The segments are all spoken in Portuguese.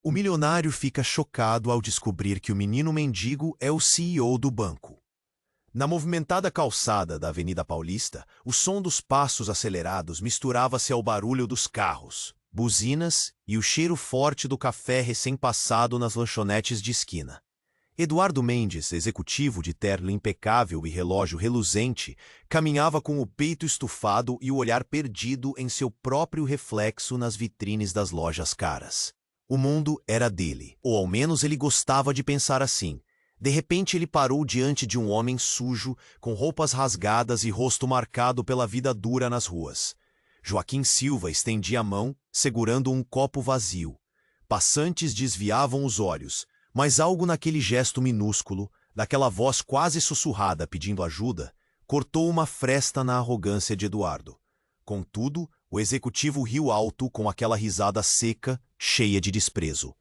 O milionário fica chocado ao descobrir que o menino mendigo é o CEO do banco. Na movimentada calçada da Avenida Paulista, o som dos passos acelerados misturava-se ao barulho dos carros, buzinas e o cheiro forte do café recém-passado nas lanchonetes de esquina. Eduardo Mendes, executivo de terno impecável e relógio reluzente, caminhava com o peito estufado e o olhar perdido em seu próprio reflexo nas vitrines das lojas caras. O mundo era dele, ou ao menos ele gostava de pensar assim. De repente ele parou diante de um homem sujo, com roupas rasgadas e rosto marcado pela vida dura nas ruas. Joaquim Silva estendia a mão, segurando um copo vazio. Passantes desviavam os olhos, mas algo naquele gesto minúsculo, daquela voz quase sussurrada pedindo ajuda, cortou uma fresta na arrogância de Eduardo. Contudo, o executivo riu alto com aquela risada seca, cheia de desprezo.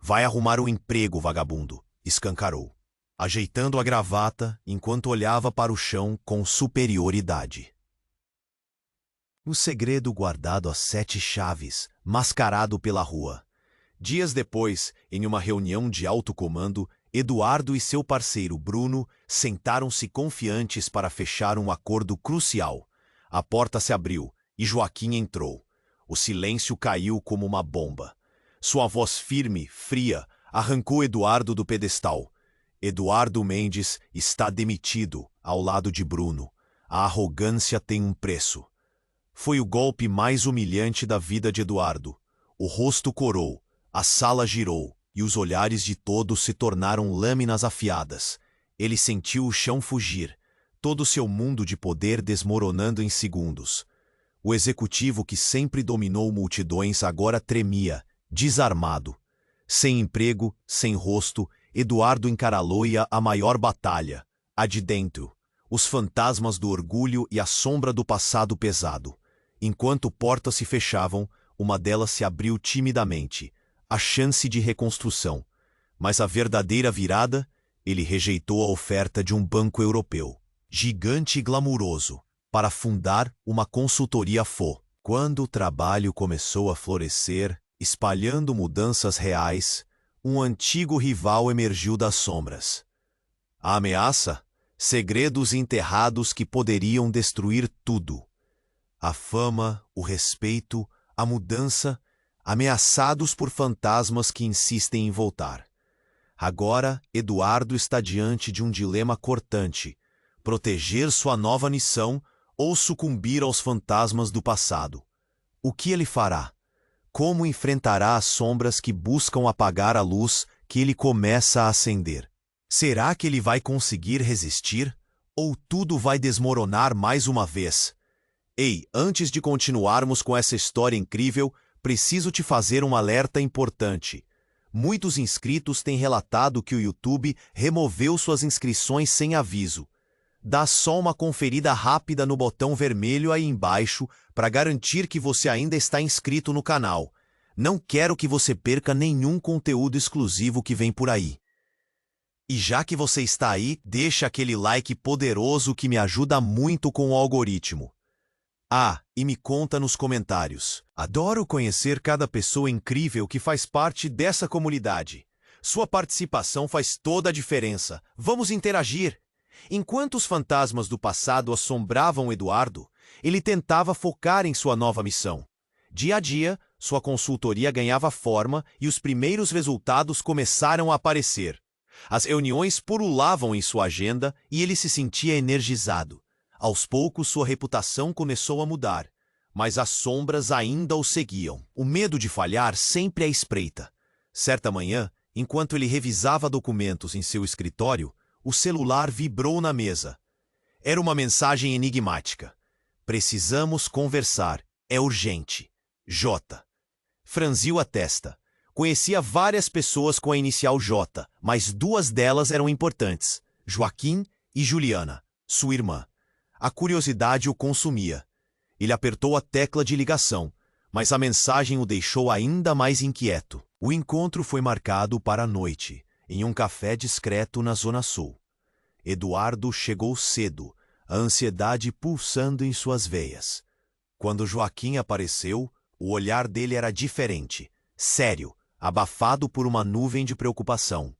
"Vai arrumar um emprego, vagabundo", escancarou, ajeitando a gravata enquanto olhava para o chão com superioridade. O segredo guardado a 7 chaves, mascarado pela rua. Dias depois, em uma reunião de alto comando, Eduardo e seu parceiro Bruno sentaram-se confiantes para fechar um acordo crucial. A porta se abriu e Joaquim entrou. O silêncio caiu como uma bomba. Sua voz firme, fria, arrancou Eduardo do pedestal. Eduardo Mendes está demitido, ao lado de Bruno. A arrogância tem um preço. Foi o golpe mais humilhante da vida de Eduardo. O rosto corou, a sala girou e os olhares de todos se tornaram lâminas afiadas. Ele sentiu o chão fugir, todo seu mundo de poder desmoronando em segundos. O executivo que sempre dominou multidões agora tremia, desarmado. Sem emprego, sem rosto, Eduardo encaralou-ia a maior batalha, a de dentro, os fantasmas do orgulho e a sombra do passado pesado. Enquanto portas se fechavam, uma delas se abriu timidamente, a chance de reconstrução. Mas a verdadeira virada, ele rejeitou a oferta de um banco europeu, gigante e glamuroso, para fundar uma consultoria FO. Quando o trabalho começou a florescer, espalhando mudanças reais, um antigo rival emergiu das sombras. A ameaça? Segredos enterrados que poderiam destruir tudo. A fama, o respeito, a mudança, ameaçados por fantasmas que insistem em voltar. Agora, Eduardo está diante de um dilema cortante: proteger sua nova missão ou sucumbir aos fantasmas do passado. O que ele fará? Como enfrentará as sombras que buscam apagar a luz que ele começa a acender? Será que ele vai conseguir resistir? Ou tudo vai desmoronar mais uma vez? Ei, antes de continuarmos com essa história incrível, preciso te fazer um alerta importante. Muitos inscritos têm relatado que o YouTube removeu suas inscrições sem aviso. Dá só uma conferida rápida no botão vermelho aí embaixo para garantir que você ainda está inscrito no canal. Não quero que você perca nenhum conteúdo exclusivo que vem por aí. E já que você está aí, deixa aquele like poderoso que me ajuda muito com o algoritmo. Ah, e me conta nos comentários. Adoro conhecer cada pessoa incrível que faz parte dessa comunidade. Sua participação faz toda a diferença. Vamos interagir! Enquanto os fantasmas do passado assombravam Eduardo, ele tentava focar em sua nova missão. Dia a dia, sua consultoria ganhava forma e os primeiros resultados começaram a aparecer. As reuniões pululavam em sua agenda e ele se sentia energizado. Aos poucos, sua reputação começou a mudar, mas as sombras ainda o seguiam. O medo de falhar sempre à espreita. Certa manhã, enquanto ele revisava documentos em seu escritório, o celular vibrou na mesa. Era uma mensagem enigmática. "Precisamos conversar. É urgente. J." Franziu a testa. Conhecia várias pessoas com a inicial J, mas 2 delas eram importantes: Joaquim e Juliana, sua irmã. A curiosidade o consumia. Ele apertou a tecla de ligação, mas a mensagem o deixou ainda mais inquieto. O encontro foi marcado para a noite, em um café discreto na Zona Sul. Eduardo chegou cedo, a ansiedade pulsando em suas veias. Quando Joaquim apareceu, o olhar dele era diferente, sério, abafado por uma nuvem de preocupação.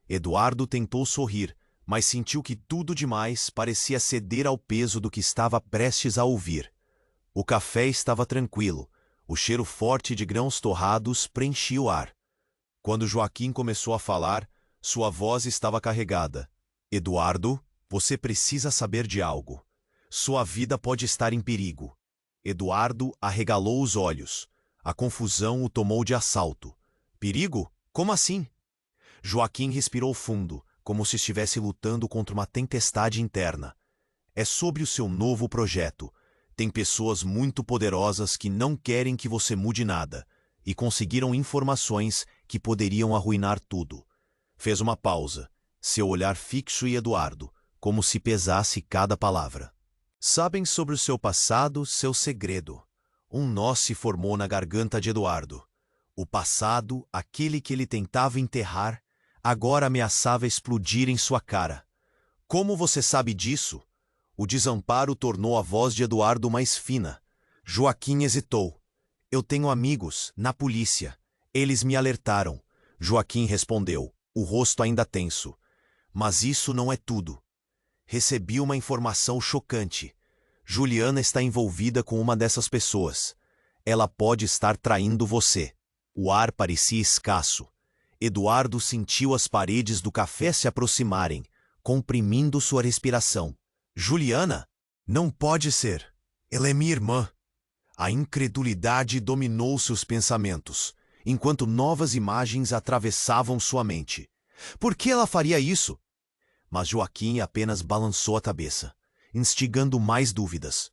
Eduardo tentou sorrir, mas sentiu que tudo demais parecia ceder ao peso do que estava prestes a ouvir. O café estava tranquilo, o cheiro forte de grãos torrados preenchia o ar. Quando Joaquim começou a falar, sua voz estava carregada. Eduardo, você precisa saber de algo. Sua vida pode estar em perigo. Eduardo arregalou os olhos. A confusão o tomou de assalto. Perigo? Como assim? Joaquim respirou fundo, como se estivesse lutando contra uma tempestade interna. É sobre o seu novo projeto. Tem pessoas muito poderosas que não querem que você mude nada e conseguiram informações que poderiam arruinar tudo. Fez uma pausa, seu olhar fixo em Eduardo, como se pesasse cada palavra. Sabem sobre o seu passado, seu segredo. Um nó se formou na garganta de Eduardo. O passado, aquele que ele tentava enterrar, agora ameaçava explodir em sua cara. Como você sabe disso? O desamparo tornou a voz de Eduardo mais fina. Joaquim hesitou. Eu tenho amigos, na polícia. Eles me alertaram. Joaquim respondeu, o rosto ainda tenso. Mas isso não é tudo. Recebi uma informação chocante. Juliana está envolvida com uma dessas pessoas. Ela pode estar traindo você. O ar parecia escasso. Eduardo sentiu as paredes do café se aproximarem, comprimindo sua respiração. Juliana? Não pode ser. Ela é minha irmã. A incredulidade dominou seus pensamentos, enquanto novas imagens atravessavam sua mente. Por que ela faria isso? Mas Joaquim apenas balançou a cabeça, instigando mais dúvidas.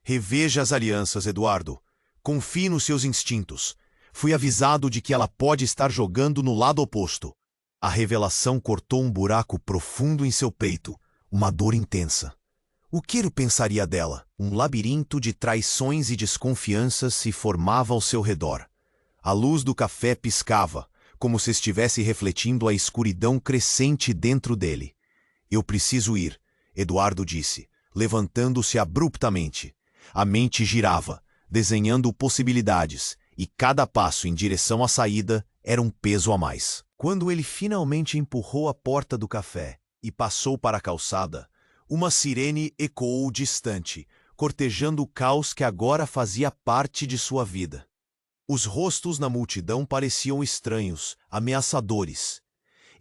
Reveja as alianças, Eduardo. Confie nos seus instintos. Fui avisado de que ela pode estar jogando no lado oposto. A revelação cortou um buraco profundo em seu peito, uma dor intensa. O que ele pensaria dela? Um labirinto de traições e desconfianças se formava ao seu redor. A luz do café piscava, como se estivesse refletindo a escuridão crescente dentro dele. Eu preciso ir, Eduardo disse, levantando-se abruptamente. A mente girava, desenhando possibilidades, e cada passo em direção à saída era um peso a mais. Quando ele finalmente empurrou a porta do café e passou para a calçada, uma sirene ecoou distante, cortejando o caos que agora fazia parte de sua vida. Os rostos na multidão pareciam estranhos, ameaçadores.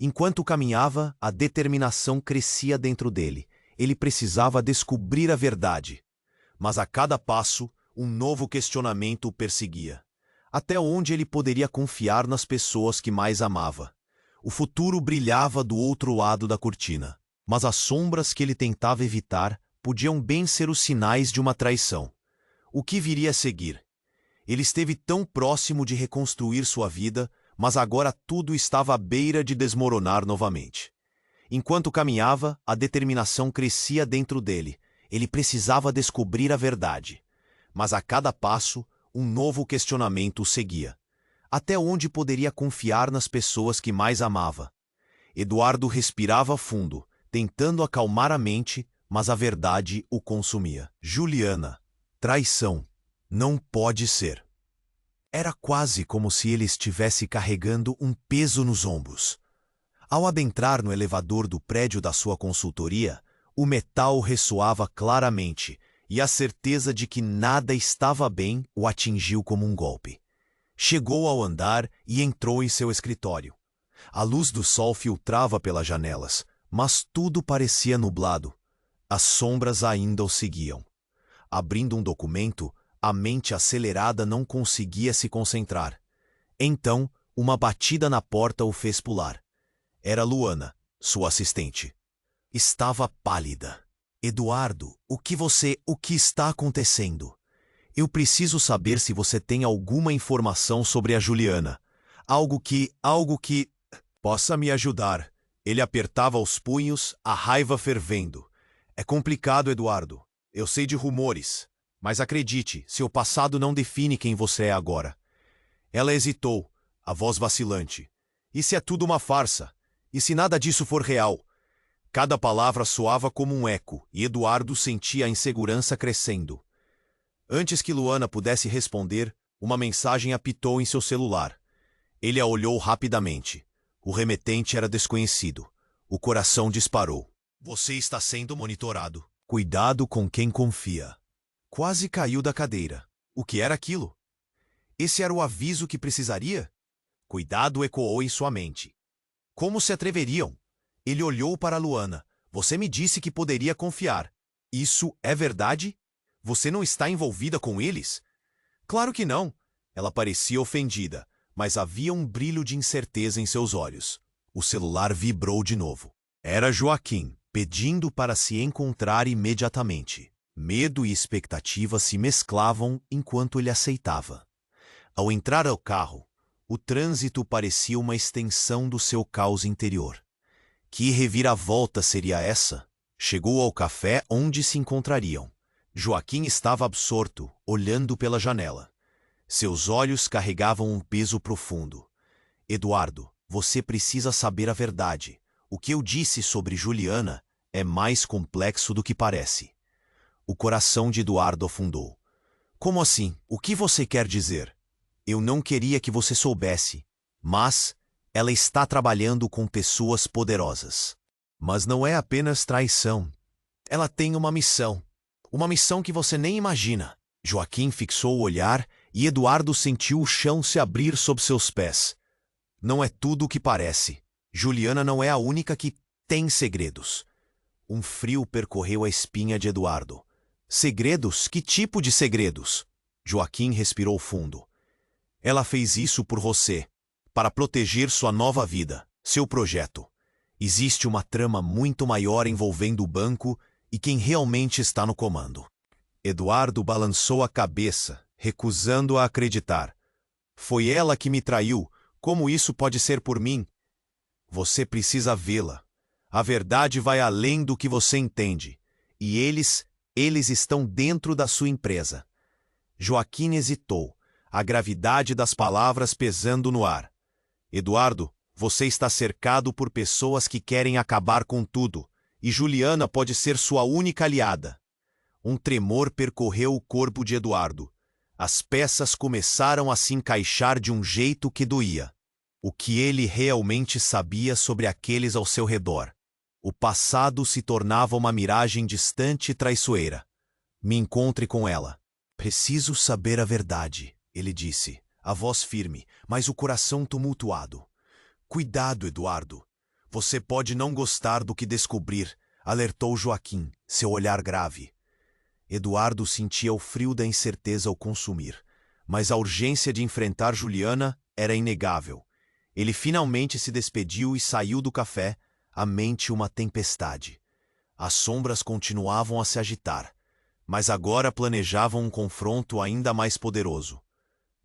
Enquanto caminhava, a determinação crescia dentro dele. Ele precisava descobrir a verdade. Mas a cada passo, um novo questionamento o perseguia. Até onde ele poderia confiar nas pessoas que mais amava? O futuro brilhava do outro lado da cortina, mas as sombras que ele tentava evitar podiam bem ser os sinais de uma traição. O que viria a seguir? Ele esteve tão próximo de reconstruir sua vida, mas agora tudo estava à beira de desmoronar novamente. Enquanto caminhava, a determinação crescia dentro dele. Ele precisava descobrir a verdade. Mas a cada passo, um novo questionamento o seguia. Até onde poderia confiar nas pessoas que mais amava? Eduardo respirava fundo, tentando acalmar a mente, mas a verdade o consumia. Juliana. Traição. Não pode ser. Era quase como se ele estivesse carregando um peso nos ombros. Ao adentrar no elevador do prédio da sua consultoria, o metal ressoava claramente, e a certeza de que nada estava bem o atingiu como um golpe. Chegou ao andar e entrou em seu escritório. A luz do sol filtrava pelas janelas, mas tudo parecia nublado. As sombras ainda o seguiam. Abrindo um documento, a mente acelerada não conseguia se concentrar. Então, uma batida na porta o fez pular. Era Luana, sua assistente. Estava pálida. Eduardo, o que está acontecendo? Eu preciso saber se você tem alguma informação sobre a Juliana. Algo que possa me ajudar. Ele apertava os punhos, a raiva fervendo. É complicado, Eduardo. Eu sei de rumores. Mas acredite, seu passado não define quem você é agora. Ela hesitou, a voz vacilante. E se é tudo uma farsa? E se nada disso for real? Cada palavra soava como um eco, e Eduardo sentia a insegurança crescendo. Antes que Luana pudesse responder, uma mensagem apitou em seu celular. Ele a olhou rapidamente. O remetente era desconhecido. O coração disparou. Você está sendo monitorado. Cuidado com quem confia. Quase caiu da cadeira. O que era aquilo? Esse era o aviso que precisaria? Cuidado ecoou em sua mente. Como se atreveriam? Ele olhou para Luana. Você me disse que poderia confiar. Isso é verdade? Você não está envolvida com eles? Claro que não. Ela parecia ofendida, mas havia um brilho de incerteza em seus olhos. O celular vibrou de novo. Era Joaquim, pedindo para se encontrar imediatamente. Medo e expectativa se mesclavam enquanto ele aceitava. Ao entrar ao carro, o trânsito parecia uma extensão do seu caos interior. Que reviravolta seria essa? Chegou ao café onde se encontrariam. Joaquim estava absorto, olhando pela janela. Seus olhos carregavam um peso profundo. Eduardo, você precisa saber a verdade. O que eu disse sobre Juliana é mais complexo do que parece. O coração de Eduardo afundou. Como assim? O que você quer dizer? Eu não queria que você soubesse, mas ela está trabalhando com pessoas poderosas. Mas não é apenas traição. Ela tem uma missão. Uma missão que você nem imagina. Joaquim fixou o olhar e Eduardo sentiu o chão se abrir sob seus pés. Não é tudo o que parece. Juliana não é a única que tem segredos. Um frio percorreu a espinha de Eduardo. Segredos? Que tipo de segredos? Joaquim respirou fundo. Ela fez isso por você, para proteger sua nova vida, seu projeto. Existe uma trama muito maior envolvendo o banco e quem realmente está no comando. Eduardo balançou a cabeça, recusando a acreditar. Foi ela que me traiu. Como isso pode ser por mim? Você precisa vê-la. A verdade vai além do que você entende. E eles estão dentro da sua empresa. Joaquim hesitou, a gravidade das palavras pesando no ar. Eduardo, você está cercado por pessoas que querem acabar com tudo, e Juliana pode ser sua única aliada. Um tremor percorreu o corpo de Eduardo. As peças começaram a se encaixar de um jeito que doía. O que ele realmente sabia sobre aqueles ao seu redor? O passado se tornava uma miragem distante e traiçoeira. Me encontre com ela. Preciso saber a verdade, ele disse, a voz firme, mas o coração tumultuado. Cuidado, Eduardo. Você pode não gostar do que descobrir, alertou Joaquim, seu olhar grave. Eduardo sentia o frio da incerteza ao consumir, mas a urgência de enfrentar Juliana era inegável. Ele finalmente se despediu e saiu do café, a mente uma tempestade. As sombras continuavam a se agitar, mas agora planejavam um confronto ainda mais poderoso.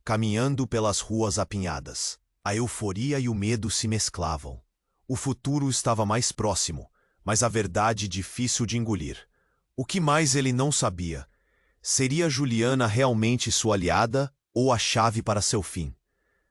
Caminhando pelas ruas apinhadas, a euforia e o medo se mesclavam. O futuro estava mais próximo, mas a verdade difícil de engolir. O que mais ele não sabia? Seria Juliana realmente sua aliada ou a chave para seu fim?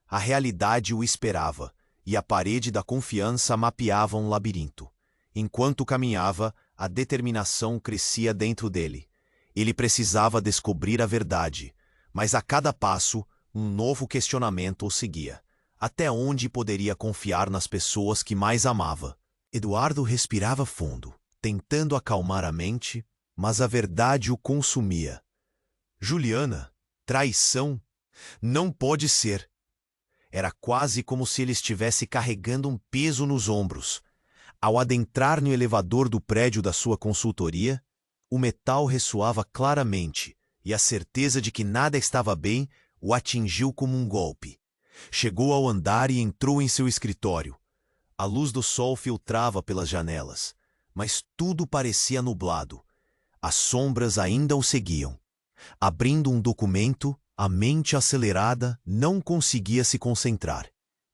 A realidade o esperava, e a parede da confiança mapeava um labirinto. Enquanto caminhava, a determinação crescia dentro dele. Ele precisava descobrir a verdade, mas a cada passo, um novo questionamento o seguia. Até onde poderia confiar nas pessoas que mais amava? Eduardo respirava fundo, tentando acalmar a mente, mas a verdade o consumia. Juliana? Traição? Não pode ser. Era quase como se ele estivesse carregando um peso nos ombros. Ao adentrar no elevador do prédio da sua consultoria, o metal ressoava claramente, e a certeza de que nada estava bem o atingiu como um golpe. Chegou ao andar e entrou em seu escritório. A luz do sol filtrava pelas janelas, mas tudo parecia nublado. As sombras ainda o seguiam. Abrindo um documento, a mente acelerada não conseguia se concentrar.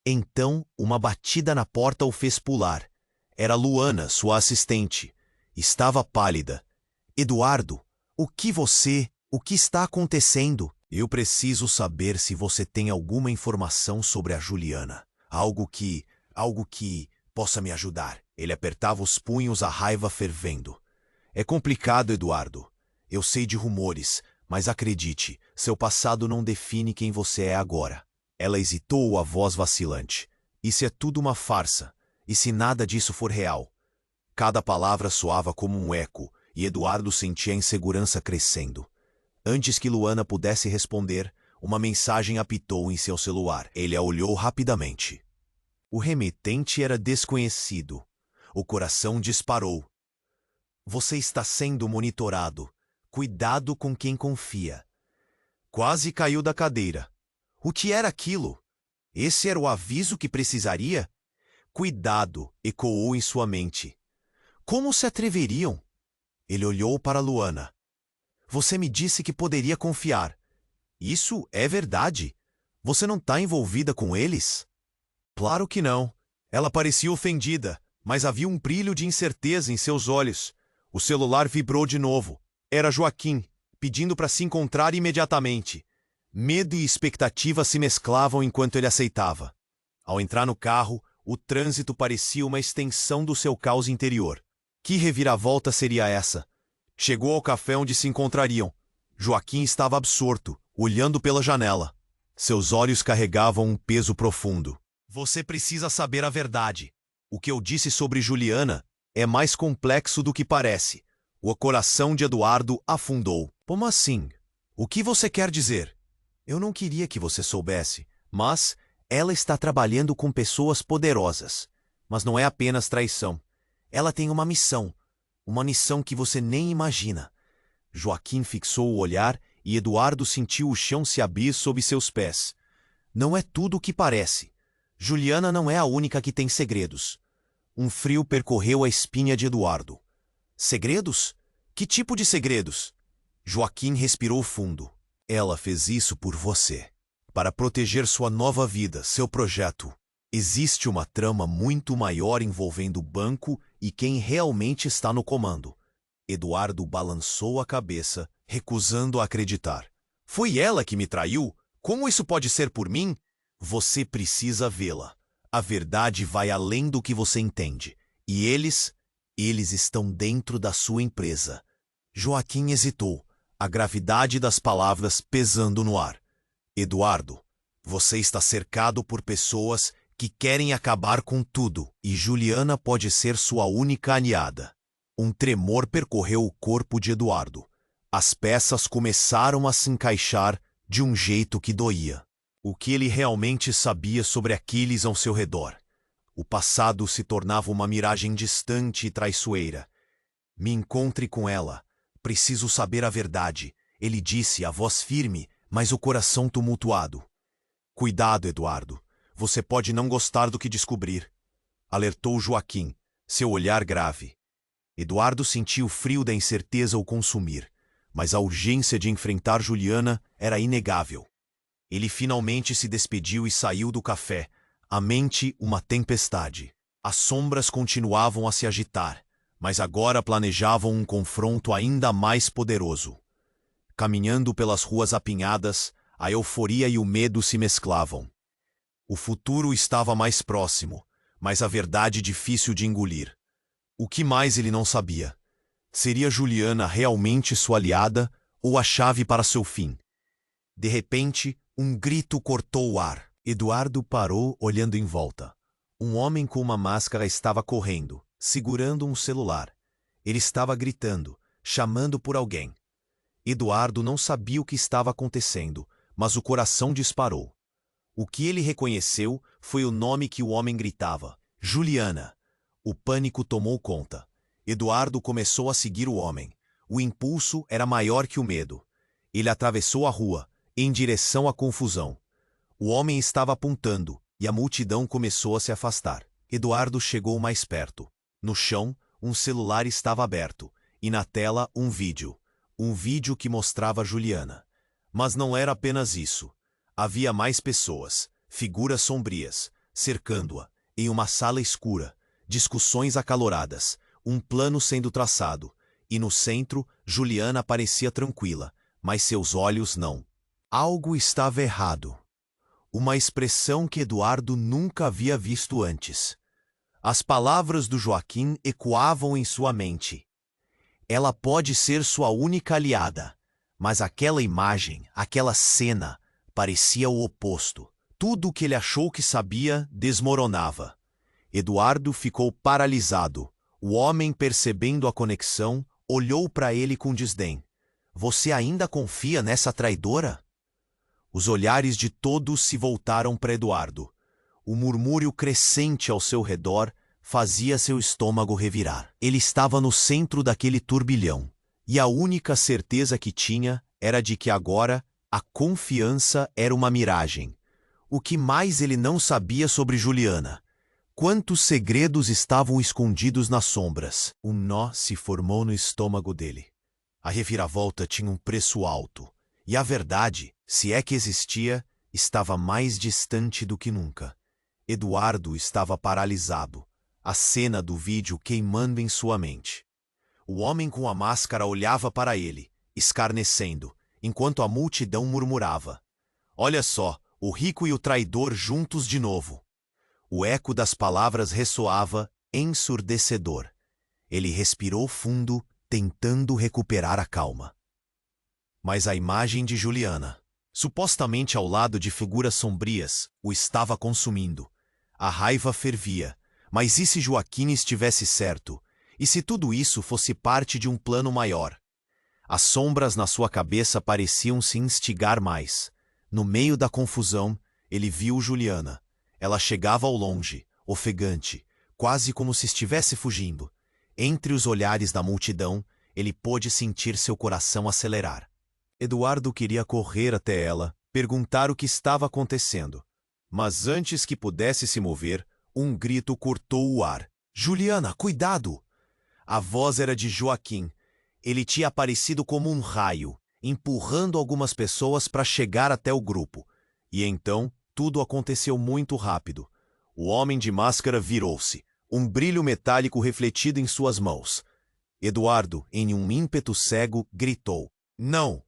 Então, uma batida na porta o fez pular. Era Luana, sua assistente. Estava pálida. Eduardo, o que está acontecendo? Eu preciso saber se você tem alguma informação sobre a Juliana. Algo que possa me ajudar. Ele apertava os punhos, a raiva fervendo. É complicado, Eduardo. Eu sei de rumores, mas acredite, seu passado não define quem você é agora. Ela hesitou, a voz vacilante. Isso é tudo uma farsa. E se nada disso for real? Cada palavra soava como um eco, e Eduardo sentia a insegurança crescendo. Antes que Luana pudesse responder, uma mensagem apitou em seu celular. Ele a olhou rapidamente. O remetente era desconhecido. O coração disparou. Você está sendo monitorado. Cuidado com quem confia. Quase caiu da cadeira. O que era aquilo? Esse era o aviso que precisaria? Cuidado, ecoou em sua mente. Como se atreveriam? Ele olhou para Luana. Você me disse que poderia confiar. Isso é verdade? Você não está envolvida com eles? Claro que não. Ela parecia ofendida, mas havia um brilho de incerteza em seus olhos. O celular vibrou de novo. Era Joaquim, pedindo para se encontrar imediatamente. Medo e expectativa se mesclavam enquanto ele aceitava. Ao entrar no carro, o trânsito parecia uma extensão do seu caos interior. Que reviravolta seria essa? Chegou ao café onde se encontrariam. Joaquim estava absorto, olhando pela janela. Seus olhos carregavam um peso profundo. Você precisa saber a verdade. O que eu disse sobre Juliana é mais complexo do que parece. O coração de Eduardo afundou. Como assim? O que você quer dizer? Eu não queria que você soubesse, mas ela está trabalhando com pessoas poderosas. Mas não é apenas traição. Ela tem uma missão que você nem imagina. Joaquim fixou o olhar e Eduardo sentiu o chão se abrir sob seus pés. Não é tudo o que parece. Juliana não é a única que tem segredos. Um frio percorreu a espinha de Eduardo. Segredos? Que tipo de segredos? Joaquim respirou fundo. Ela fez isso por você. Para proteger sua nova vida, seu projeto. Existe uma trama muito maior envolvendo o banco e quem realmente está no comando. Eduardo balançou a cabeça, recusando a acreditar. Foi ela que me traiu? Como isso pode ser por mim? Você precisa vê-la. A verdade vai além do que você entende. E eles estão dentro da sua empresa. Joaquim hesitou, a gravidade das palavras pesando no ar. Eduardo, você está cercado por pessoas que querem acabar com tudo, e Juliana pode ser sua única aliada. Um tremor percorreu o corpo de Eduardo. As peças começaram a se encaixar de um jeito que doía. O que ele realmente sabia sobre Aquiles ao seu redor? O passado se tornava uma miragem distante e traiçoeira. Me encontre com ela. Preciso saber a verdade, ele disse, a voz firme, mas o coração tumultuado. Cuidado, Eduardo. Você pode não gostar do que descobrir. Alertou Joaquim, seu olhar grave. Eduardo sentiu o frio da incerteza o consumir, mas a urgência de enfrentar Juliana era inegável. Ele finalmente se despediu e saiu do café, a mente uma tempestade. As sombras continuavam a se agitar, mas agora planejavam um confronto ainda mais poderoso. Caminhando pelas ruas apinhadas, a euforia e o medo se mesclavam. O futuro estava mais próximo, mas a verdade difícil de engolir. O que mais ele não sabia? Seria Juliana realmente sua aliada ou a chave para seu fim? De repente, um grito cortou o ar. Eduardo parou, olhando em volta. Um homem com uma máscara estava correndo, segurando um celular. Ele estava gritando, chamando por alguém. Eduardo não sabia o que estava acontecendo, mas o coração disparou. O que ele reconheceu foi o nome que o homem gritava: Juliana. O pânico tomou conta. Eduardo começou a seguir o homem. O impulso era maior que o medo. Ele atravessou a rua, em direção à confusão. O homem estava apontando, e a multidão começou a se afastar. Eduardo chegou mais perto. No chão, um celular estava aberto, e na tela um vídeo. Um vídeo que mostrava Juliana. Mas não era apenas isso. Havia mais pessoas, figuras sombrias, cercando-a, em uma sala escura, discussões acaloradas, um plano sendo traçado, e no centro, Juliana parecia tranquila, mas seus olhos não. Algo estava errado. Uma expressão que Eduardo nunca havia visto antes. As palavras do Joaquim ecoavam em sua mente. Ela pode ser sua única aliada, mas aquela imagem, aquela cena, parecia o oposto. Tudo o que ele achou que sabia desmoronava. Eduardo ficou paralisado. O homem, percebendo a conexão, olhou para ele com desdém. Você ainda confia nessa traidora? Os olhares de todos se voltaram para Eduardo. O murmúrio crescente ao seu redor fazia seu estômago revirar. Ele estava no centro daquele turbilhão, e a única certeza que tinha era de que agora a confiança era uma miragem. O que mais ele não sabia sobre Juliana? Quantos segredos estavam escondidos nas sombras? Um nó se formou no estômago dele. A reviravolta tinha um preço alto, e a verdade, se é que existia, estava mais distante do que nunca. Eduardo estava paralisado, a cena do vídeo queimando em sua mente. O homem com a máscara olhava para ele, escarnecendo, enquanto a multidão murmurava. Olha só, o rico e o traidor juntos de novo. O eco das palavras ressoava, ensurdecedor. Ele respirou fundo, tentando recuperar a calma. Mas a imagem de Juliana, supostamente ao lado de figuras sombrias, o estava consumindo. A raiva fervia. Mas e se Joaquim estivesse certo? E se tudo isso fosse parte de um plano maior? As sombras na sua cabeça pareciam se instigar mais. No meio da confusão, ele viu Juliana. Ela chegava ao longe, ofegante, quase como se estivesse fugindo. Entre os olhares da multidão, ele pôde sentir seu coração acelerar. Eduardo queria correr até ela, perguntar o que estava acontecendo. Mas antes que pudesse se mover, um grito cortou o ar. Juliana, cuidado! A voz era de Joaquim. Ele tinha aparecido como um raio, empurrando algumas pessoas para chegar até o grupo. E então, tudo aconteceu muito rápido. O homem de máscara virou-se, um brilho metálico refletido em suas mãos. Eduardo, em um ímpeto cego, gritou. Não!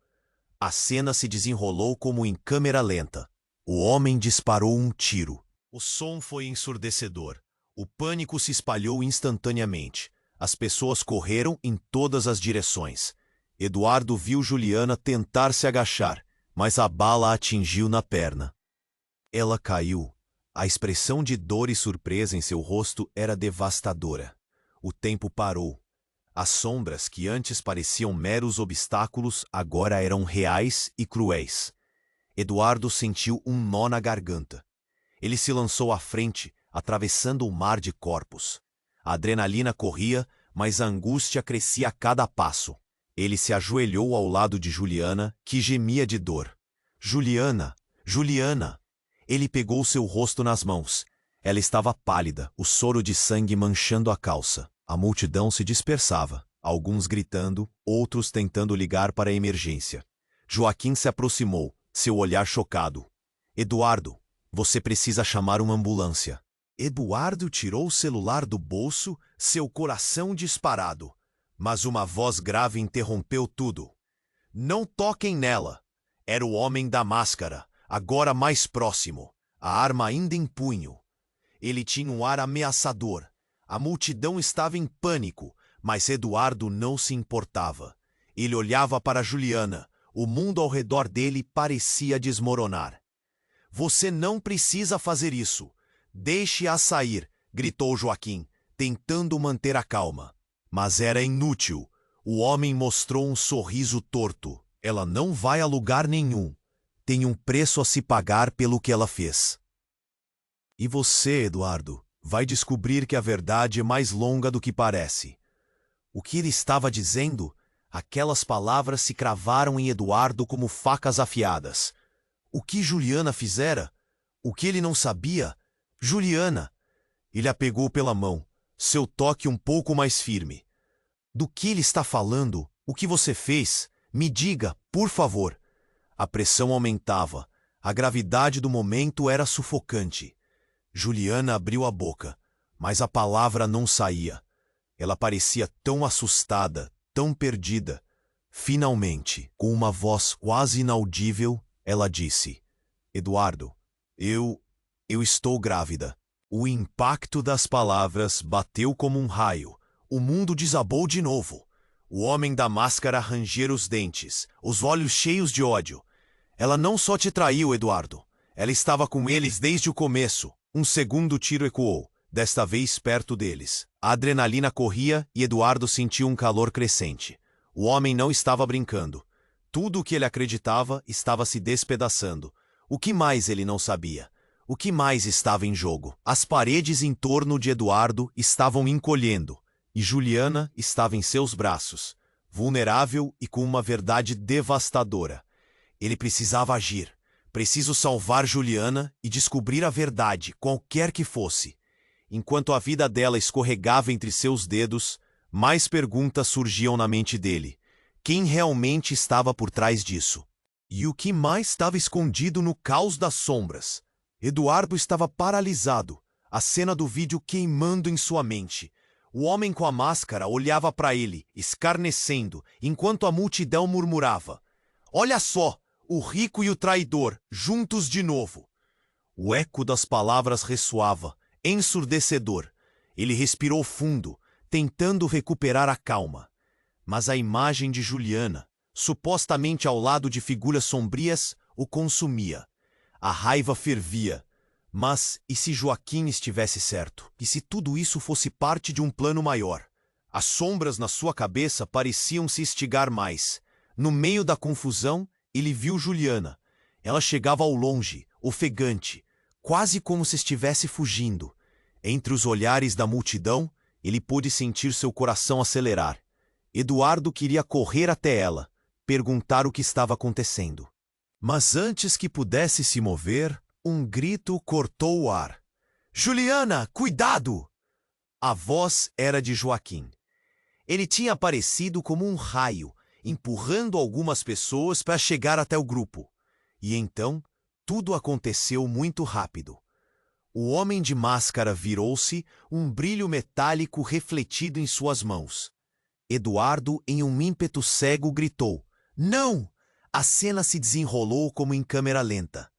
A cena se desenrolou como em câmera lenta. O homem disparou um tiro. O som foi ensurdecedor. O pânico se espalhou instantaneamente. As pessoas correram em todas as direções. Eduardo viu Juliana tentar se agachar, mas a bala a atingiu na perna. Ela caiu. A expressão de dor e surpresa em seu rosto era devastadora. O tempo parou. As sombras, que antes pareciam meros obstáculos, agora eram reais e cruéis. Eduardo sentiu um nó na garganta. Ele se lançou à frente, atravessando o mar de corpos. A adrenalina corria, mas a angústia crescia a cada passo. Ele se ajoelhou ao lado de Juliana, que gemia de dor. Juliana! Juliana! Ele pegou seu rosto nas mãos. Ela estava pálida, o soro de sangue manchando a calça. A multidão se dispersava, alguns gritando, outros tentando ligar para a emergência. Joaquim se aproximou, seu olhar chocado. Eduardo, você precisa chamar uma ambulância. Eduardo tirou o celular do bolso, seu coração disparado. Mas uma voz grave interrompeu tudo. Não toquem nela. Era o homem da máscara, agora mais próximo, a arma ainda em punho. Ele tinha um ar ameaçador. A multidão estava em pânico, mas Eduardo não se importava. Ele olhava para Juliana. O mundo ao redor dele parecia desmoronar. Você não precisa fazer isso. Deixe-a sair, gritou Joaquim, tentando manter a calma. Mas era inútil. O homem mostrou um sorriso torto. Ela não vai a lugar nenhum. Tem um preço a se pagar pelo que ela fez. E você, Eduardo, vai descobrir que a verdade é mais longa do que parece. O que ele estava dizendo? Aquelas palavras se cravaram em Eduardo como facas afiadas. O que Juliana fizera? O que ele não sabia? Juliana! Ele a pegou pela mão, seu toque um pouco mais firme. Do que ele está falando? O que você fez? Me diga, por favor. A pressão aumentava. A gravidade do momento era sufocante. Juliana abriu a boca, mas a palavra não saía. Ela parecia tão assustada, tão perdida. Finalmente, com uma voz quase inaudível, ela disse: Eduardo, eu estou grávida. O impacto das palavras bateu como um raio. O mundo desabou de novo. O homem da máscara rangera os dentes, os olhos cheios de ódio. Ela não só te traiu, Eduardo. Ela estava com eles desde o começo. Um segundo tiro ecoou, desta vez perto deles. A adrenalina corria e Eduardo sentiu um calor crescente. O homem não estava brincando. Tudo o que ele acreditava estava se despedaçando. O que mais ele não sabia? O que mais estava em jogo? As paredes em torno de Eduardo estavam encolhendo, e Juliana estava em seus braços, vulnerável e com uma verdade devastadora. Ele precisava agir. Preciso salvar Juliana e descobrir a verdade, qualquer que fosse. Enquanto a vida dela escorregava entre seus dedos, mais perguntas surgiam na mente dele. Quem realmente estava por trás disso? E o que mais estava escondido no caos das sombras? Eduardo estava paralisado, a cena do vídeo queimando em sua mente. O homem com a máscara olhava para ele, escarnecendo, enquanto a multidão murmurava: "Olha só, o rico e o traidor, juntos de novo." O eco das palavras ressoava, ensurdecedor. Ele respirou fundo, tentando recuperar a calma. Mas a imagem de Juliana, supostamente ao lado de figuras sombrias, o consumia. A raiva fervia. Mas e se Joaquim estivesse certo? E se tudo isso fosse parte de um plano maior? As sombras na sua cabeça pareciam se estigar mais. No meio da confusão, ele viu Juliana. Ela chegava ao longe, ofegante, quase como se estivesse fugindo. Entre os olhares da multidão, ele pôde sentir seu coração acelerar. Eduardo queria correr até ela, perguntar o que estava acontecendo. Mas antes que pudesse se mover, um grito cortou o ar. "Juliana, cuidado!" A voz era de Joaquim. Ele tinha aparecido como um raio, empurrando algumas pessoas para chegar até o grupo. E então, tudo aconteceu muito rápido. O homem de máscara virou-se, um brilho metálico refletido em suas mãos. Eduardo, em um ímpeto cego, gritou: "Não!" A cena se desenrolou como em câmera lenta.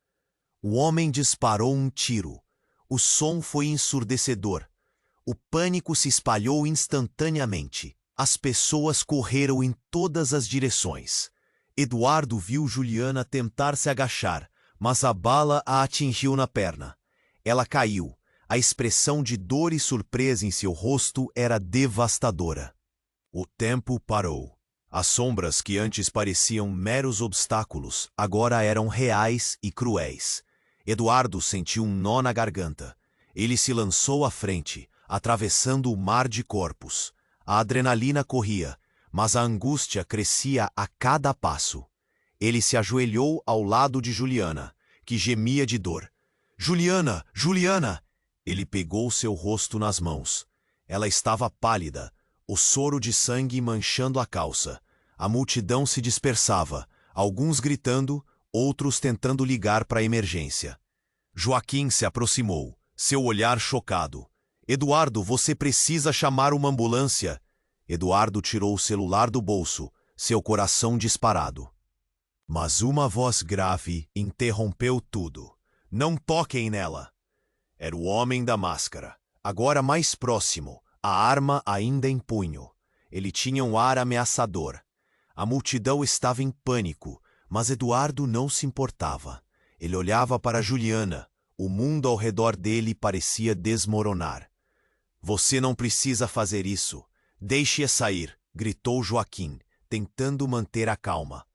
O homem disparou um tiro. O som foi ensurdecedor. O pânico se espalhou instantaneamente. As pessoas correram em todas as direções. Eduardo viu Juliana tentar se agachar, mas a bala a atingiu na perna. Ela caiu. A expressão de dor e surpresa em seu rosto era devastadora. O tempo parou. As sombras que antes pareciam meros obstáculos agora eram reais e cruéis. Eduardo sentiu um nó na garganta. Ele se lançou à frente, atravessando o mar de corpos. A adrenalina corria, mas a angústia crescia a cada passo. Ele se ajoelhou ao lado de Juliana, que gemia de dor. "Juliana! Juliana!" Ele pegou seu rosto nas mãos. Ela estava pálida, o soro de sangue manchando a calça. A multidão se dispersava, alguns gritando, outros tentando ligar para a emergência. Joaquim se aproximou, seu olhar chocado. "Eduardo, você precisa chamar uma ambulância." Eduardo tirou o celular do bolso, seu coração disparado. Mas uma voz grave interrompeu tudo. "Não toquem nela." Era o homem da máscara, agora mais próximo, a arma ainda em punho. Ele tinha um ar ameaçador. A multidão estava em pânico, mas Eduardo não se importava. Ele olhava para Juliana. O mundo ao redor dele parecia desmoronar. "Você não precisa fazer isso. Deixe-a sair", gritou Joaquim, tentando manter a calma.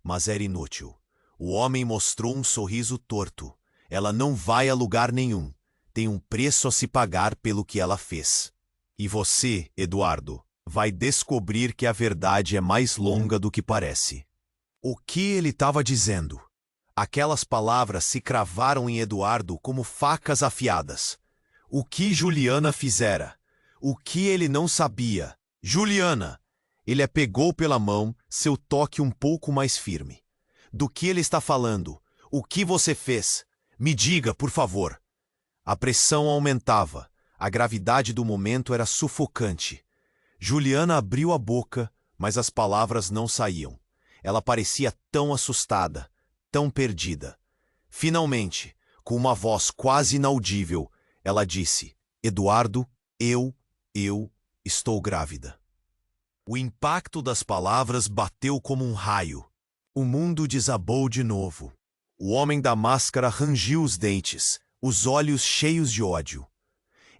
Mas era inútil. O homem mostrou um sorriso torto. "Ela não vai a lugar nenhum. Tem um preço a se pagar pelo que ela fez. E você, Eduardo, vai descobrir que a verdade é mais longa do que parece." O que ele estava dizendo? Aquelas palavras se cravaram em Eduardo como facas afiadas. O que Juliana fizera? O que ele não sabia? "Juliana!" Ele a pegou pela mão, seu toque um pouco mais firme. "Do que ele está falando? O que você fez? Me diga, por favor." A pressão aumentava. A gravidade do momento era sufocante. Juliana abriu a boca, mas as palavras não saíam. Ela parecia tão assustada, tão perdida. Finalmente, com uma voz quase inaudível, ela disse: "Eduardo, eu estou grávida." O impacto das palavras bateu como um raio. O mundo desabou de novo. O homem da máscara rangiu os dentes, os olhos cheios de ódio.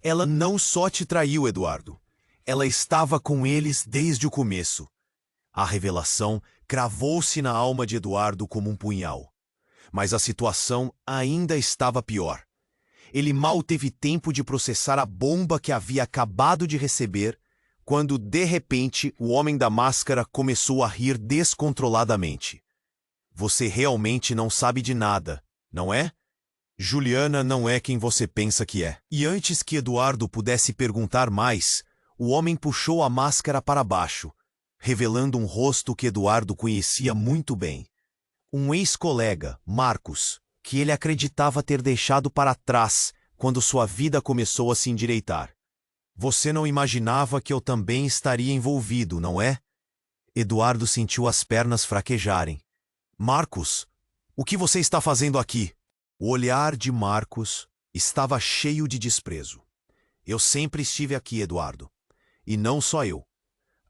Ela não só te traiu, Eduardo. Ela estava com eles desde o começo. A revelação cravou-se na alma de Eduardo como um punhal. Mas a situação ainda estava pior. Ele mal teve tempo de processar a bomba que havia acabado de receber, quando, de repente, o homem da máscara começou a rir descontroladamente. Você realmente não sabe de nada, não é? Juliana não é quem você pensa que é. E antes que Eduardo pudesse perguntar mais, o homem puxou a máscara para baixo, revelando um rosto que Eduardo conhecia muito bem. Um ex-colega, Marcos, que ele acreditava ter deixado para trás quando sua vida começou a se endireitar. Você não imaginava que eu também estaria envolvido, não é? Eduardo sentiu as pernas fraquejarem. Marcos, o que você está fazendo aqui? O olhar de Marcos estava cheio de desprezo. Eu sempre estive aqui, Eduardo. E não só eu.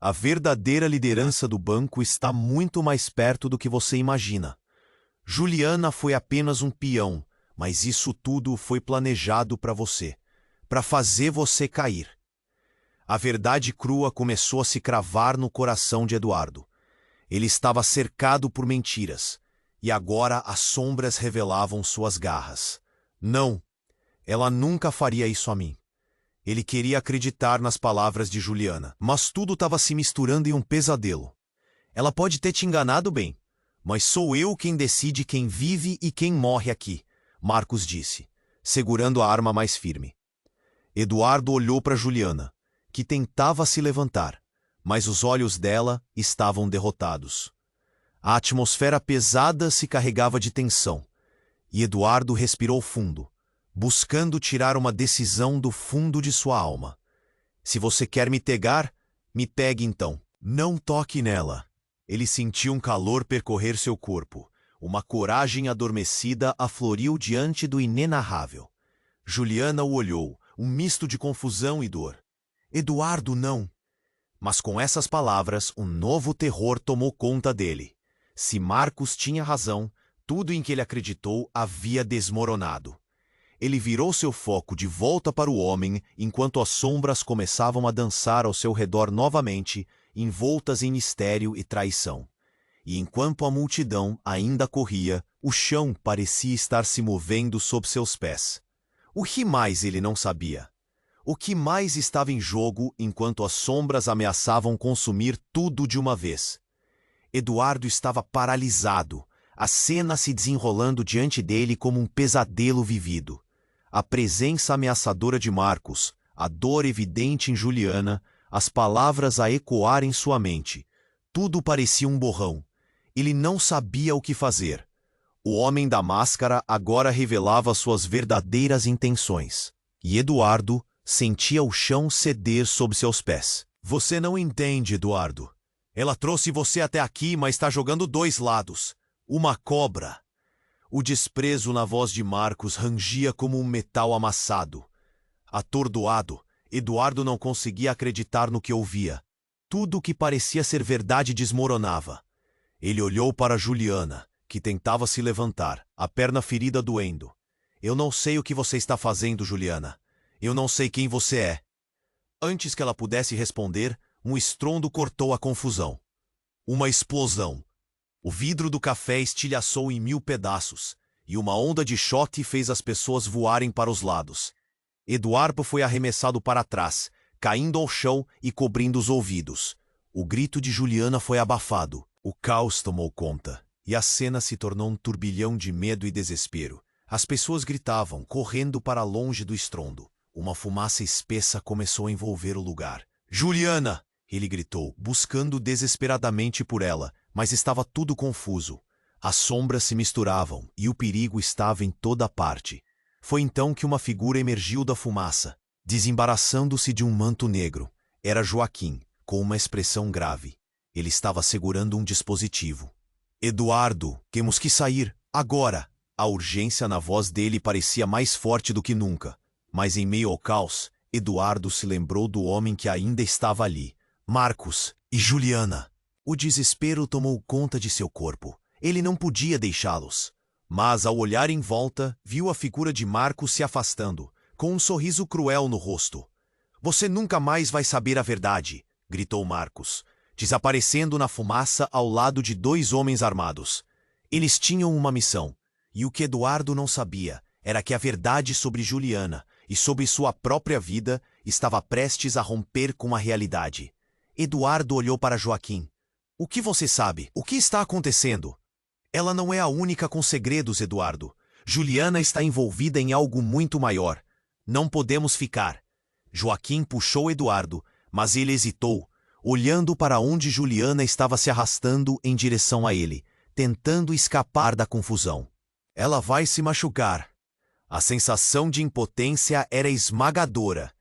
A verdadeira liderança do banco está muito mais perto do que você imagina. Juliana foi apenas um peão, mas isso tudo foi planejado para você, para fazer você cair. A verdade crua começou a se cravar no coração de Eduardo. Ele estava cercado por mentiras, e agora as sombras revelavam suas garras. Não, ela nunca faria isso a mim. Ele queria acreditar nas palavras de Juliana, mas tudo estava se misturando em um pesadelo. Ela pode ter te enganado bem, mas sou eu quem decide quem vive e quem morre aqui, Marcos disse, segurando a arma mais firme. Eduardo olhou para Juliana, que tentava se levantar, mas os olhos dela estavam derrotados. A atmosfera pesada se carregava de tensão, e Eduardo respirou fundo, buscando tirar uma decisão do fundo de sua alma. Se você quer me pegar, me pegue então. Não toque nela. Ele sentiu um calor percorrer seu corpo. Uma coragem adormecida afloriu diante do inenarrável. Juliana o olhou, um misto de confusão e dor. Eduardo, não. Mas com essas palavras, um novo terror tomou conta dele. Se Marcos tinha razão, tudo em que ele acreditou havia desmoronado. Ele virou seu foco de volta para o homem enquanto as sombras começavam a dançar ao seu redor novamente, envoltas em mistério e traição. E enquanto a multidão ainda corria, o chão parecia estar se movendo sob seus pés. O que mais ele não sabia? O que mais estava em jogo enquanto as sombras ameaçavam consumir tudo de uma vez? Eduardo estava paralisado, a cena se desenrolando diante dele como um pesadelo vivido. A presença ameaçadora de Marcos, a dor evidente em Juliana, as palavras a ecoar em sua mente. Tudo parecia um borrão. Ele não sabia o que fazer. O homem da máscara agora revelava suas verdadeiras intenções. E Eduardo sentia o chão ceder sob seus pés. Você não entende, Eduardo. Ela trouxe você até aqui, mas está jogando dois lados. Uma cobra. O desprezo na voz de Marcos rangia como um metal amassado. Atordoado, Eduardo não conseguia acreditar no que ouvia. Tudo o que parecia ser verdade desmoronava. Ele olhou para Juliana, que tentava se levantar, a perna ferida doendo. Eu não sei o que você está fazendo, Juliana. Eu não sei quem você é. Antes que ela pudesse responder, um estrondo cortou a confusão. Uma explosão. O vidro do café estilhaçou em 1000 pedaços, e uma onda de choque fez as pessoas voarem para os lados. Eduardo foi arremessado para trás, caindo ao chão e cobrindo os ouvidos. O grito de Juliana foi abafado. O caos tomou conta, e a cena se tornou um turbilhão de medo e desespero. As pessoas gritavam, correndo para longe do estrondo. Uma fumaça espessa começou a envolver o lugar. Juliana! Ele gritou, buscando desesperadamente por ela, mas estava tudo confuso. As sombras se misturavam e o perigo estava em toda parte. Foi então que uma figura emergiu da fumaça, desembaraçando-se de um manto negro. Era Joaquim, com uma expressão grave. Ele estava segurando um dispositivo. Eduardo, temos que sair, agora! A urgência na voz dele parecia mais forte do que nunca. Mas em meio ao caos, Eduardo se lembrou do homem que ainda estava ali. Marcos e Juliana. O desespero tomou conta de seu corpo. Ele não podia deixá-los. Mas, ao olhar em volta, viu a figura de Marcos se afastando, com um sorriso cruel no rosto. "Você nunca mais vai saber a verdade", gritou Marcos, desaparecendo na fumaça ao lado de 2 homens armados. Eles tinham uma missão, e o que Eduardo não sabia era que a verdade sobre Juliana e sobre sua própria vida estava prestes a romper com a realidade. Eduardo olhou para Joaquim. "O que você sabe? O que está acontecendo?" "Ela não é a única com segredos, Eduardo. Juliana está envolvida em algo muito maior. Não podemos ficar." Joaquim puxou Eduardo, mas ele hesitou, olhando para onde Juliana estava se arrastando em direção a ele, tentando escapar da confusão. "Ela vai se machucar." A sensação de impotência era esmagadora.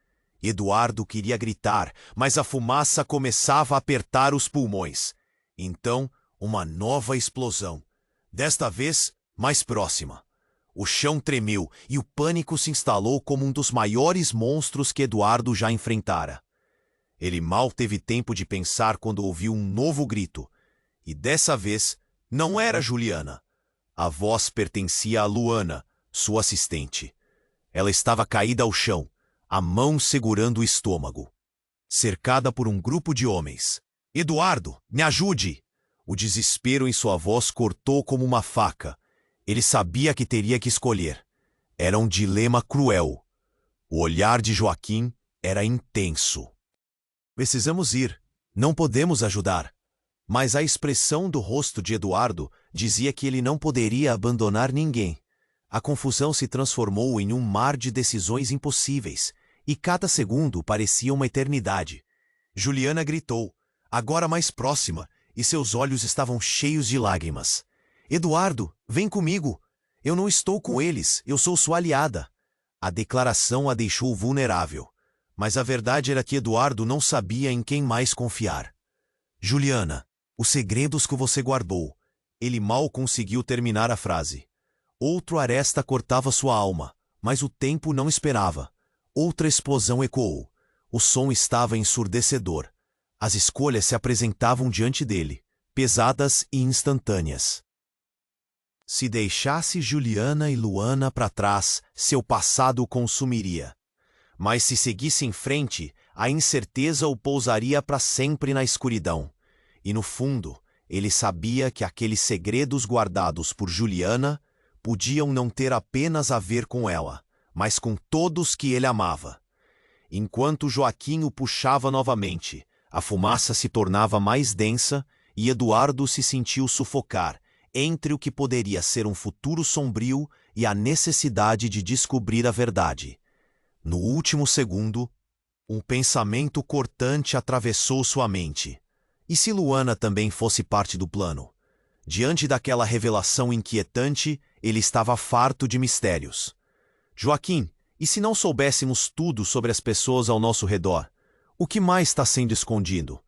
Eduardo queria gritar, mas a fumaça começava a apertar os pulmões. Então, uma nova explosão. Desta vez, mais próxima. O chão tremeu e o pânico se instalou como um dos maiores monstros que Eduardo já enfrentara. Ele mal teve tempo de pensar quando ouviu um novo grito. E dessa vez, não era Juliana. A voz pertencia a Luana, sua assistente. Ela estava caída ao chão, a mão segurando o estômago, cercada por um grupo de homens. "Eduardo, me ajude!" O desespero em sua voz cortou como uma faca. Ele sabia que teria que escolher. Era um dilema cruel. O olhar de Joaquim era intenso. "Precisamos ir. Não podemos ajudar." Mas a expressão do rosto de Eduardo dizia que ele não poderia abandonar ninguém. A confusão se transformou em um mar de decisões impossíveis, e cada segundo parecia uma eternidade. Juliana gritou, agora mais próxima, e seus olhos estavam cheios de lágrimas. "Eduardo, vem comigo. Eu não estou com eles, eu sou sua aliada." A declaração a deixou vulnerável, mas a verdade era que Eduardo não sabia em quem mais confiar. "Juliana, os segredos que você guardou." Ele mal conseguiu terminar a frase. Outro aresta cortava sua alma, mas o tempo não esperava. Outra explosão ecoou. O som estava ensurdecedor. As escolhas se apresentavam diante dele, pesadas e instantâneas. Se deixasse Juliana e Luana para trás, seu passado o consumiria. Mas se seguisse em frente, a incerteza o pousaria para sempre na escuridão. E no fundo, ele sabia que aqueles segredos guardados por Juliana podiam não ter apenas a ver com ela, mas com todos que ele amava. Enquanto Joaquim o puxava novamente, a fumaça se tornava mais densa e Eduardo se sentiu sufocar entre o que poderia ser um futuro sombrio e a necessidade de descobrir a verdade. No último segundo, um pensamento cortante atravessou sua mente. E se Luana também fosse parte do plano? Diante daquela revelação inquietante, ele estava farto de mistérios. "Joaquim, e se não soubéssemos tudo sobre as pessoas ao nosso redor? O que mais está sendo escondido?"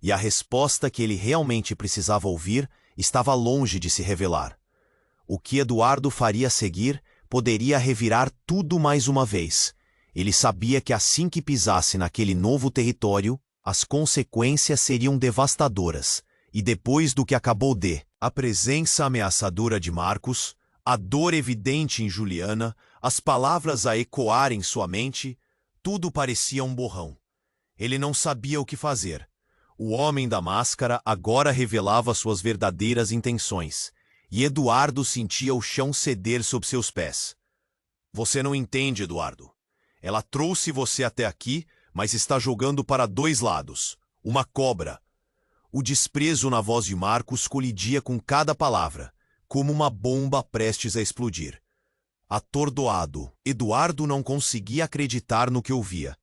E a resposta que ele realmente precisava ouvir estava longe de se revelar. O que Eduardo faria a seguir poderia revirar tudo mais uma vez. Ele sabia que assim que pisasse naquele novo território, as consequências seriam devastadoras. E depois do que acabou a presença ameaçadora de Marcos, a dor evidente em Juliana, as palavras a ecoar em sua mente, tudo parecia um borrão. Ele não sabia o que fazer. O homem da máscara agora revelava suas verdadeiras intenções, e Eduardo sentia o chão ceder sob seus pés. "Você não entende, Eduardo. Ela trouxe você até aqui, mas está jogando para dois lados. Uma cobra." O desprezo na voz de Marcos colidia com cada palavra, como uma bomba prestes a explodir. Atordoado, Eduardo não conseguia acreditar no que ouvia.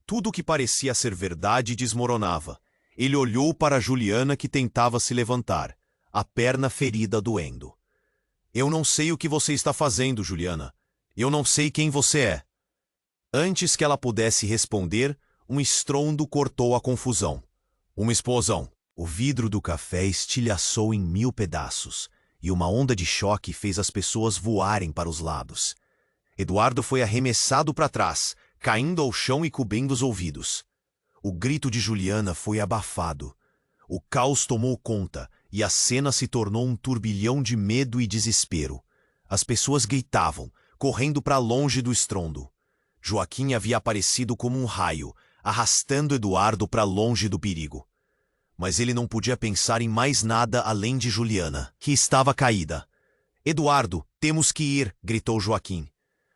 Tudo o que parecia ser verdade desmoronava. Ele olhou para Juliana que tentava se levantar, a perna ferida doendo. "Eu não sei o que você está fazendo, Juliana. Eu não sei quem você é." Antes que ela pudesse responder, um estrondo cortou a confusão. Uma explosão. O vidro do café estilhaçou em 1000 pedaços, e uma onda de choque fez as pessoas voarem para os lados. Eduardo foi arremessado para trás, caindo ao chão e cobrindo os ouvidos. O grito de Juliana foi abafado. O caos tomou conta, e a cena se tornou um turbilhão de medo e desespero. As pessoas gritavam, correndo para longe do estrondo. Joaquim havia aparecido como um raio, arrastando Eduardo para longe do perigo. Mas ele não podia pensar em mais nada além de Juliana, que estava caída. "Eduardo, temos que ir", gritou Joaquim.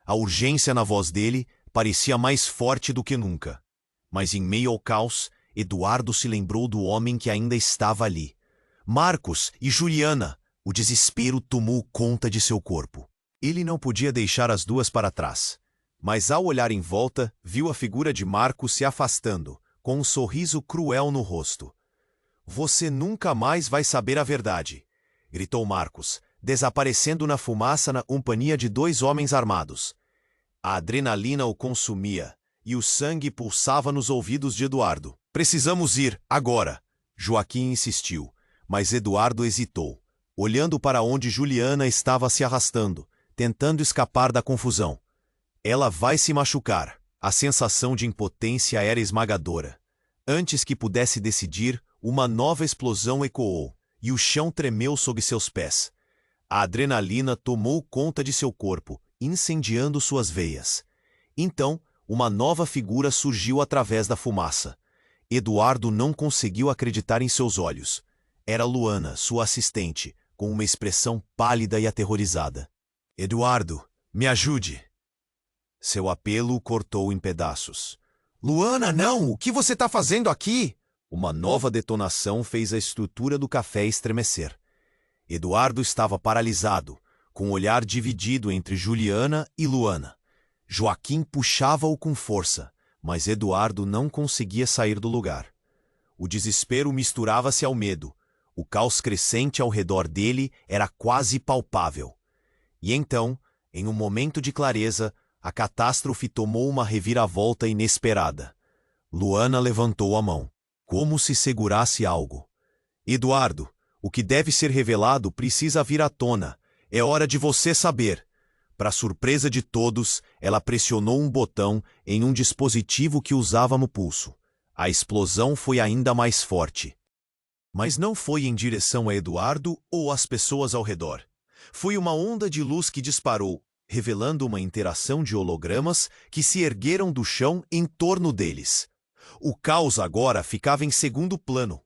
A urgência na voz dele parecia mais forte do que nunca. Mas em meio ao caos, Eduardo se lembrou do homem que ainda estava ali. Marcos e Juliana. O desespero tomou conta de seu corpo. Ele não podia deixar as duas para trás. Mas ao olhar em volta, viu a figura de Marcos se afastando, com um sorriso cruel no rosto. "Você nunca mais vai saber a verdade", gritou Marcos, desaparecendo na fumaça na companhia de dois homens armados. A adrenalina o consumia, e o sangue pulsava nos ouvidos de Eduardo. "Precisamos ir, agora", Joaquim insistiu, mas Eduardo hesitou, olhando para onde Juliana estava se arrastando, tentando escapar da confusão. "Ela vai se machucar." A sensação de impotência era esmagadora. Antes que pudesse decidir, uma nova explosão ecoou, e o chão tremeu sob seus pés. A adrenalina tomou conta de seu corpo, incendiando suas veias. Então, uma nova figura surgiu através da fumaça. Eduardo não conseguiu acreditar em seus olhos. Era Luana, sua assistente, com uma expressão pálida e aterrorizada. "Eduardo, me ajude." Seu apelo o cortou em pedaços. "Luana, não! O que você está fazendo aqui?" Uma nova detonação fez a estrutura do café estremecer. Eduardo estava paralisado, com o olhar dividido entre Juliana e Luana. Joaquim puxava-o com força, mas Eduardo não conseguia sair do lugar. O desespero misturava-se ao medo. O caos crescente ao redor dele era quase palpável. E então, em um momento de clareza, a catástrofe tomou uma reviravolta inesperada. Luana levantou a mão, como se segurasse algo. "Eduardo, o que deve ser revelado precisa vir à tona. É hora de você saber." Para surpresa de todos, ela pressionou um botão em um dispositivo que usava no pulso. A explosão foi ainda mais forte. Mas não foi em direção a Eduardo ou às pessoas ao redor. Foi uma onda de luz que disparou, revelando uma interação de hologramas que se ergueram do chão em torno deles. O caos agora ficava em segundo plano.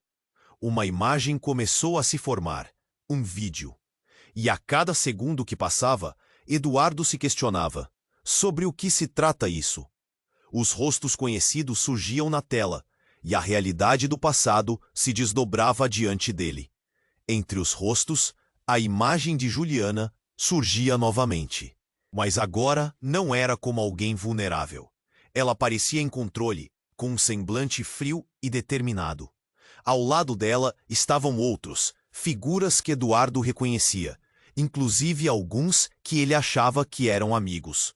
Uma imagem começou a se formar, um vídeo. E a cada segundo que passava, Eduardo se questionava: sobre o que se trata isso? Os rostos conhecidos surgiam na tela, e a realidade do passado se desdobrava diante dele. Entre os rostos, a imagem de Juliana surgia novamente. Mas agora não era como alguém vulnerável. Ela parecia em controle, com um semblante frio e determinado. Ao lado dela estavam outros, figuras que Eduardo reconhecia, inclusive alguns que ele achava que eram amigos.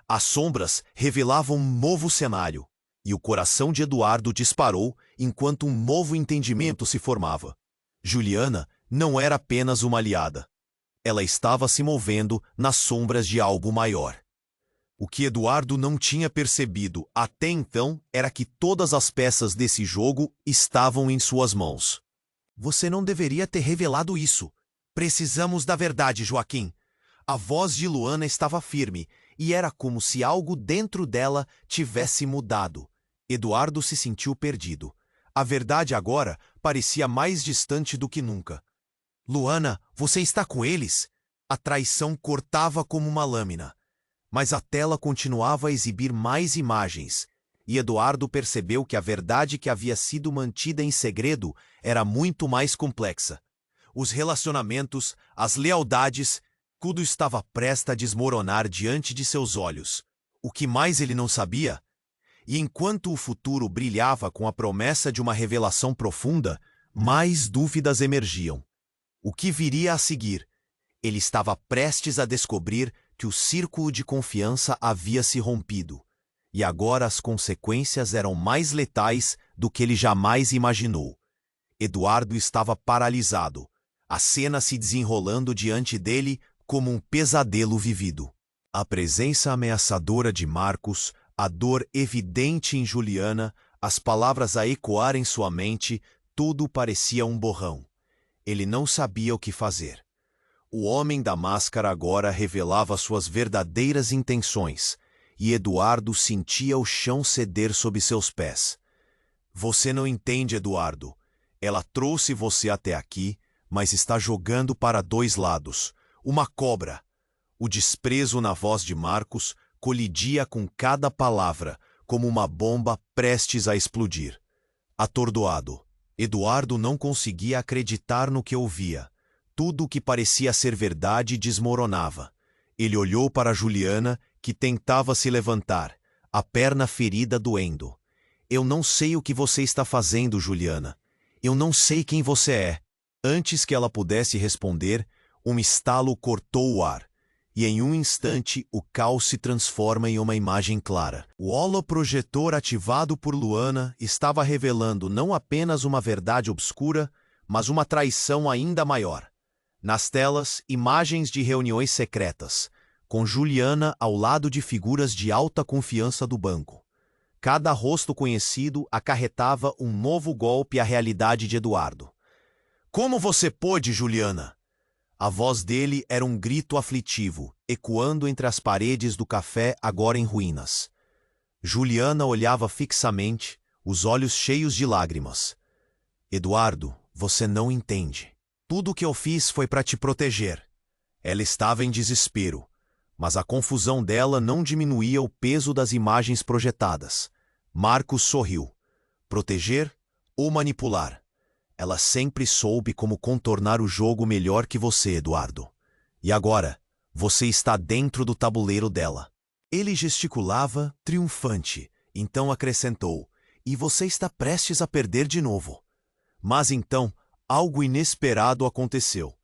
As sombras revelavam um novo cenário, e o coração de Eduardo disparou enquanto um novo entendimento se formava. Juliana não era apenas uma aliada. Ela estava se movendo nas sombras de algo maior. O que Eduardo não tinha percebido até então era que todas as peças desse jogo estavam em suas mãos. "Você não deveria ter revelado isso. Precisamos da verdade, Joaquim." A voz de Luana estava firme, e era como se algo dentro dela tivesse mudado. Eduardo se sentiu perdido. A verdade agora parecia mais distante do que nunca. "Luana, você está com eles?" A traição cortava como uma lâmina. Mas a tela continuava a exibir mais imagens, e Eduardo percebeu que a verdade que havia sido mantida em segredo era muito mais complexa. Os relacionamentos, as lealdades, tudo estava prestes a desmoronar diante de seus olhos. O que mais ele não sabia? E enquanto o futuro brilhava com a promessa de uma revelação profunda, mais dúvidas emergiam. O que viria a seguir? Ele estava prestes a descobrir que o círculo de confiança havia se rompido, e agora as consequências eram mais letais do que ele jamais imaginou. Eduardo estava paralisado, a cena se desenrolando diante dele como um pesadelo vivido. A presença ameaçadora de Marcos, a dor evidente em Juliana, as palavras a ecoar em sua mente, tudo parecia um borrão. Ele não sabia o que fazer. O homem da máscara agora revelava suas verdadeiras intenções, e Eduardo sentia o chão ceder sob seus pés. Você não entende, Eduardo. Ela trouxe você até aqui, mas está jogando para dois lados. Uma cobra. O desprezo na voz de Marcos colidia com cada palavra, como uma bomba prestes a explodir. Atordoado, Eduardo não conseguia acreditar no que ouvia. Tudo o que parecia ser verdade desmoronava. Ele olhou para Juliana, que tentava se levantar, a perna ferida doendo. Eu não sei o que você está fazendo, Juliana. Eu não sei quem você é. Antes que ela pudesse responder, um estalo cortou o ar. E em um instante o caos se transforma em uma imagem clara. O holoprojetor ativado por Luana estava revelando não apenas uma verdade obscura, mas uma traição ainda maior. Nas telas, imagens de reuniões secretas, com Juliana ao lado de figuras de alta confiança do banco. Cada rosto conhecido acarretava um novo golpe à realidade de Eduardo. Como você pôde, Juliana? A voz dele era um grito aflitivo, ecoando entre as paredes do café agora em ruínas. Juliana olhava fixamente, os olhos cheios de lágrimas. Eduardo, você não entende. Tudo o que eu fiz foi para te proteger. Ela estava em desespero, mas a confusão dela não diminuía o peso das imagens projetadas. Marcos sorriu. Proteger ou manipular? Ela sempre soube como contornar o jogo melhor que você, Eduardo. E agora, você está dentro do tabuleiro dela. Ele gesticulava, triunfante, então acrescentou, e você está prestes a perder de novo. Mas então, algo inesperado aconteceu.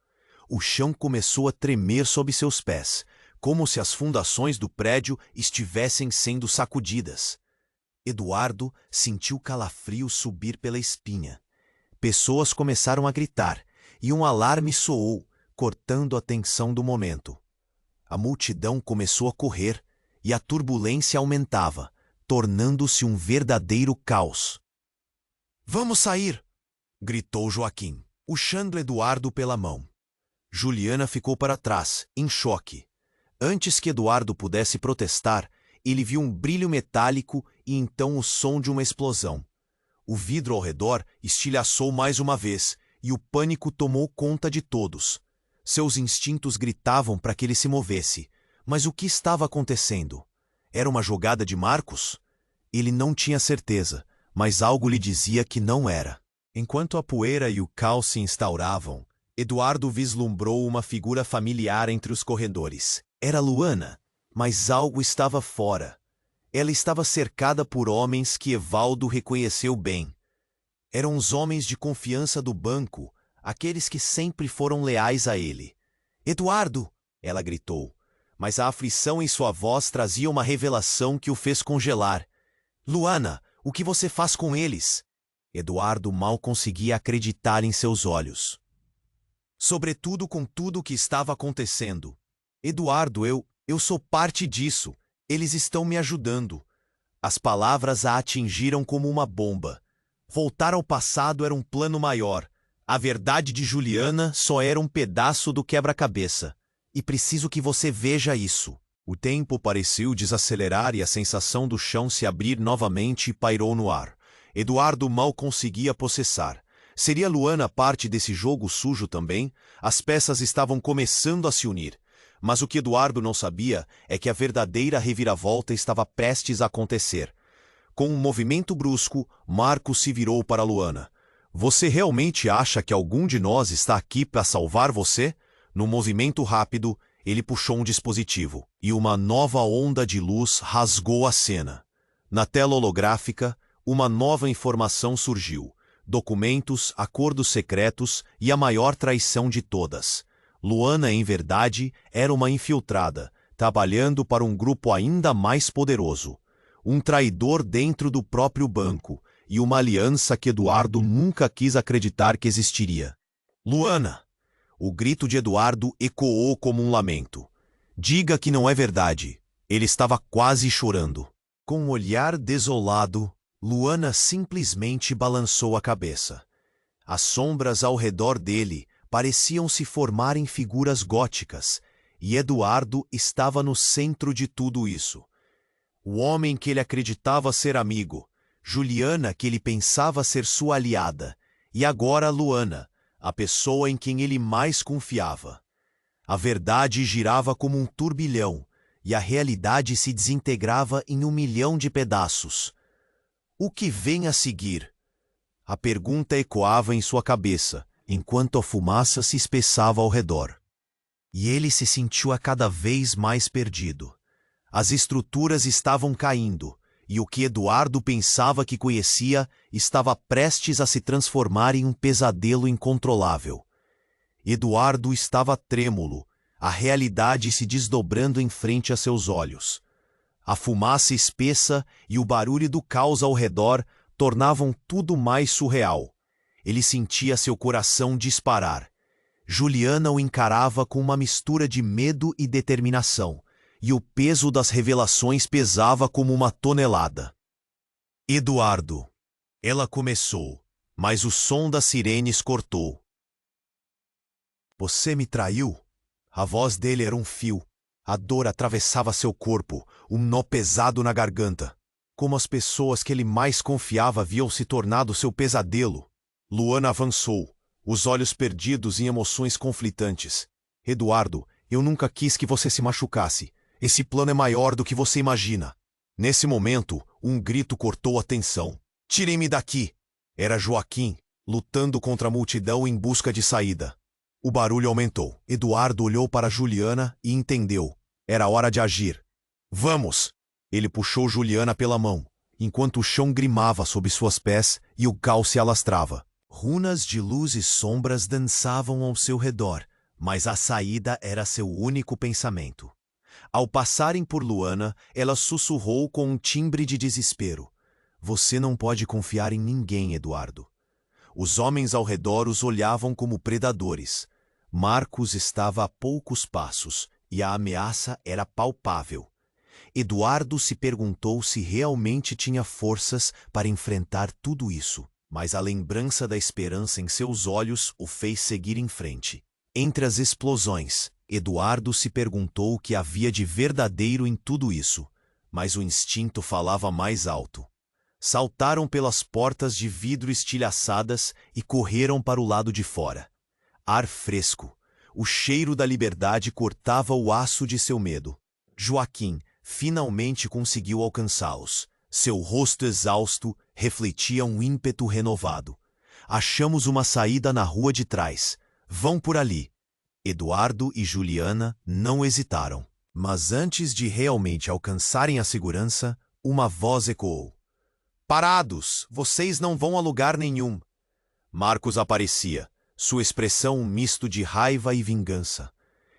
O chão começou a tremer sob seus pés, como se as fundações do prédio estivessem sendo sacudidas. Eduardo sentiu calafrio subir pela espinha. Pessoas começaram a gritar, e um alarme soou, cortando a tensão do momento. A multidão começou a correr, e a turbulência aumentava, tornando-se um verdadeiro caos. Vamos sair! Gritou Joaquim, puxando Eduardo pela mão. Juliana ficou para trás, em choque. Antes que Eduardo pudesse protestar, ele viu um brilho metálico e então o som de uma explosão. O vidro ao redor estilhaçou mais uma vez, e o pânico tomou conta de todos. Seus instintos gritavam para que ele se movesse. Mas o que estava acontecendo? Era uma jogada de Marcos? Ele não tinha certeza, mas algo lhe dizia que não era. Enquanto a poeira e o caos se instauravam, Eduardo vislumbrou uma figura familiar entre os corredores. Era Luana, mas algo estava fora. Ela estava cercada por homens que Evaldo reconheceu bem. Eram os homens de confiança do banco, aqueles que sempre foram leais a ele. Eduardo! Ela gritou, mas a aflição em sua voz trazia uma revelação que o fez congelar. Luana, o que você faz com eles? Eduardo mal conseguia acreditar em seus olhos. Sobretudo com tudo o que estava acontecendo. Eduardo, eu sou parte disso. Eles estão me ajudando. As palavras a atingiram como uma bomba. Voltar ao passado era um plano maior. A verdade de Juliana só era um pedaço do quebra-cabeça. E preciso que você veja isso. O tempo pareceu desacelerar e a sensação do chão se abrir novamente pairou no ar. Eduardo mal conseguia processar. Seria Luana parte desse jogo sujo também? As peças estavam começando a se unir. Mas o que Eduardo não sabia é que a verdadeira reviravolta estava prestes a acontecer. Com um movimento brusco, Marcos se virou para Luana. Você realmente acha que algum de nós está aqui para salvar você? Num movimento rápido, ele puxou um dispositivo, e uma nova onda de luz rasgou a cena. Na tela holográfica, uma nova informação surgiu. Documentos, acordos secretos e a maior traição de todas. Luana, em verdade, era uma infiltrada, trabalhando para um grupo ainda mais poderoso. Um traidor dentro do próprio banco, e uma aliança que Eduardo nunca quis acreditar que existiria. Luana! O grito de Eduardo ecoou como um lamento. Diga que não é verdade. Ele estava quase chorando. Com um olhar desolado, Luana simplesmente balançou a cabeça. As sombras ao redor dele, pareciam se formar em figuras góticas, e Eduardo estava no centro de tudo isso. O homem que ele acreditava ser amigo, Juliana que ele pensava ser sua aliada, e agora Luana, a pessoa em quem ele mais confiava. A verdade girava como um turbilhão, e a realidade se desintegrava em 1.000.000 de pedaços. O que vem a seguir? A pergunta ecoava em sua cabeça, enquanto a fumaça se espessava ao redor. E ele se sentiu a cada vez mais perdido. As estruturas estavam caindo, e o que Eduardo pensava que conhecia estava prestes a se transformar em um pesadelo incontrolável. Eduardo estava trêmulo, a realidade se desdobrando em frente a seus olhos. A fumaça espessa e o barulho do caos ao redor tornavam tudo mais surreal. Ele sentia seu coração disparar. Juliana o encarava com uma mistura de medo e determinação, e o peso das revelações pesava como uma tonelada. Eduardo. Ela começou, mas o som das sirenes cortou. Você me traiu? A voz dele era um fio. A dor atravessava seu corpo, um nó pesado na garganta. Como as pessoas que ele mais confiava haviam se tornado seu pesadelo. Luana avançou, os olhos perdidos em emoções conflitantes. Eduardo, eu nunca quis que você se machucasse. Esse plano é maior do que você imagina. Nesse momento, um grito cortou a tensão. Tirem-me daqui! Era Joaquim, lutando contra a multidão em busca de saída. O barulho aumentou. Eduardo olhou para Juliana e entendeu. Era hora de agir. Vamos! Ele puxou Juliana pela mão, enquanto o chão grimava sob suas pés e o caos se alastrava. Runas de luz e sombras dançavam ao seu redor, mas a saída era seu único pensamento. Ao passarem por Luana, ela sussurrou com um timbre de desespero. Você não pode confiar em ninguém, Eduardo. Os homens ao redor os olhavam como predadores. Marcos estava a poucos passos e a ameaça era palpável. Eduardo se perguntou se realmente tinha forças para enfrentar tudo isso, mas a lembrança da esperança em seus olhos o fez seguir em frente. Entre as explosões, Eduardo se perguntou o que havia de verdadeiro em tudo isso, mas o instinto falava mais alto. Saltaram pelas portas de vidro estilhaçadas e correram para o lado de fora. Ar fresco, o cheiro da liberdade cortava o aço de seu medo. Joaquim finalmente conseguiu alcançá-los. Seu rosto exausto refletia um ímpeto renovado. Achamos uma saída na rua de trás. Vão por ali. Eduardo e Juliana não hesitaram. Mas antes de realmente alcançarem a segurança, uma voz ecoou. Parados! Vocês não vão a lugar nenhum. Marcos aparecia, sua expressão um misto de raiva e vingança.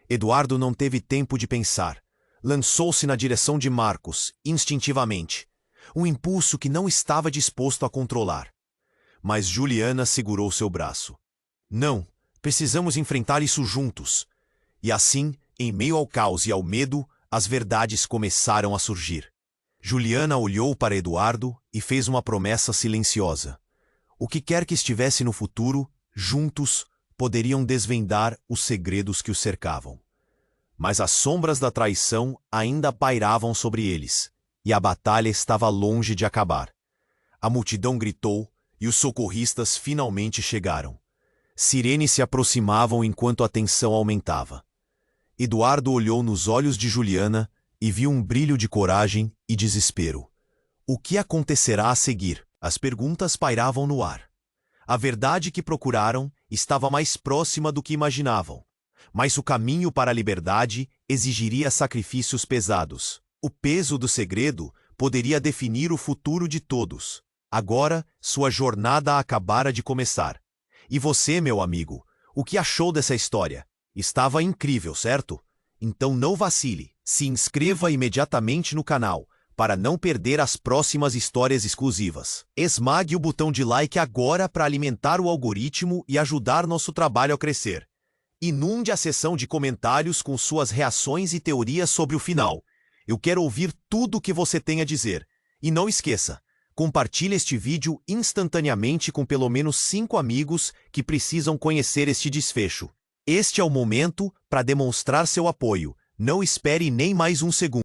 Eduardo não teve tempo de pensar. Lançou-se na direção de Marcos, instintivamente. Um impulso que não estava disposto a controlar. Mas Juliana segurou seu braço. Não, precisamos enfrentar isso juntos. E assim, em meio ao caos e ao medo, as verdades começaram a surgir. Juliana olhou para Eduardo e fez uma promessa silenciosa. O que quer que estivesse no futuro, juntos, poderiam desvendar os segredos que os cercavam. Mas as sombras da traição ainda pairavam sobre eles, e a batalha estava longe de acabar. A multidão gritou e os socorristas finalmente chegaram. Sirenes se aproximavam enquanto a tensão aumentava. Eduardo olhou nos olhos de Juliana e viu um brilho de coragem e desespero. O que acontecerá a seguir? As perguntas pairavam no ar. A verdade que procuraram estava mais próxima do que imaginavam. Mas o caminho para a liberdade exigiria sacrifícios pesados. O peso do segredo poderia definir o futuro de todos. Agora, sua jornada acabara de começar. E você, meu amigo, o que achou dessa história? Estava incrível, certo? Então não vacile. Se inscreva imediatamente no canal, para não perder as próximas histórias exclusivas. Esmague o botão de like agora para alimentar o algoritmo e ajudar nosso trabalho a crescer. Inunde a seção de comentários com suas reações e teorias sobre o final. Eu quero ouvir tudo o que você tem a dizer. E não esqueça, Compartilhe este vídeo instantaneamente com pelo menos 5 amigos que precisam conhecer este desfecho. Este é o momento para demonstrar seu apoio. Não espere nem mais um segundo.